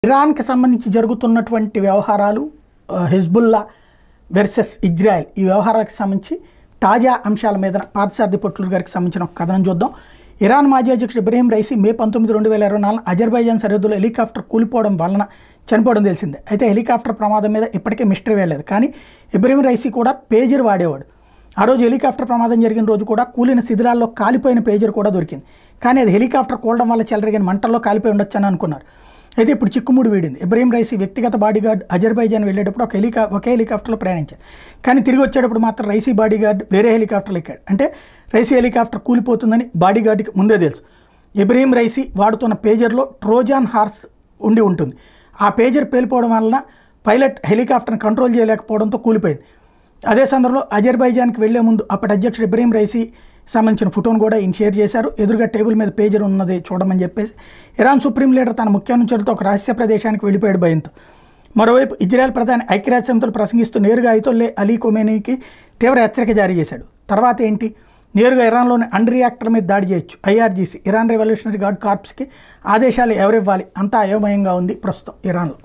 ఇరాన్కి సంబంధించి జరుగుతున్నటువంటి వ్యవహారాలు హిజ్బుల్లా వర్సెస్ ఇజ్రాయెల్ ఈ వ్యవహారాలకు సంబంధించి తాజా అంశాల మీద పార్థసారథి పొట్లూరు గారికి సంబంధించిన ఒక కథనం చూద్దాం. ఇరాన్ మాజీ అధ్యక్షుడు ఇబ్రహీం రైసీ మే 19, 2024 అజర్బైజాన్ సరిహద్దులో హెలికాప్టర్ కూలిపోవడం వలన చనిపోవడం తెలిసిందే. అయితే హెలికాప్టర్ ప్రమాదం మీద ఇప్పటికే మిస్టరీ వేయలేదు. కానీ ఇబ్రహీం రైసీ కూడా పేజర్ వాడేవాడు. ఆ రోజు హెలికాప్టర్ ప్రమాదం జరిగిన రోజు కూడా కూలిన శిథిలాల్లో కాలిపోయిన పేజర్ కూడా దొరికింది. కానీ అది హెలికాప్టర్ కూలడం వల్ల చెలరిగిన మంటల్లో కాలిపోయి ఉండొచ్చని అనుకున్నారు. అయితే ఇప్పుడు చిక్కుముడి వీడింది. ఇబ్రహీం రైసీ వ్యక్తిగత బాడీగార్డ్ అజర్బైజాన్ వెళ్ళేటప్పుడు ఒకే హెలికాప్టర్లో ప్రయాణించారు. కానీ తిరిగి వచ్చేటప్పుడు మాత్రం రైసీ బాడీగార్డ్ వేరే హెలికాప్టర్లో ఎక్కాడు. అంటే రైసీ హెలికాప్టర్ కూలిపోతుందని బాడీగార్డ్కి ముందే తెలుసు. ఇబ్రహీం రైసీ వాడుతున్న పేజర్లో ట్రోజాన్ హార్స్ ఉండి ఉంటుంది. ఆ పేజర్ పేలిపోవడం వలన పైలట్ హెలికాప్టర్ని కంట్రోల్ చేయలేకపోవడంతో కూలిపోయింది. అదే సందర్భంలో అజర్బైజాన్కి వెళ్లే ముందు అప్పటి అధ్యక్షుడు ఇబ్రహీం రైసీ సంబంధించిన ఫోటోను కూడా ఈయన షేర్ చేశారు. ఎదురుగా టేబుల్ మీద పేజర్ ఉన్నది చూడమని చెప్పేసి. ఇరాన్ సుప్రీం లీడర్ తన ముఖ్య అనుచరులతో ఒక రహస్య ప్రదేశానికి వెళ్ళిపోయాడు భయంతో. మరోవైపు ఇజ్రాయెల్ ప్రధాని ఐక్యరాజ్య సమితిలో ప్రసంగిస్తూ నేరుగా అయతొల్లా అలీ ఖొమేనీకి తీవ్ర హెచ్చరిక జారీ చేశాడు. తర్వాత ఏంటి? నేరుగా ఇరాన్లోని అండ్ రియాక్టర్ మీద దాడి చేయొచ్చు. IRGC ఇరాన్ రెవల్యూషనరీ గార్డ్ కార్ప్స్కి ఆదేశాలు ఎవరివ్వాలి? అంతా అయోమయంగా ఉంది ప్రస్తుతం ఇరాన్లో.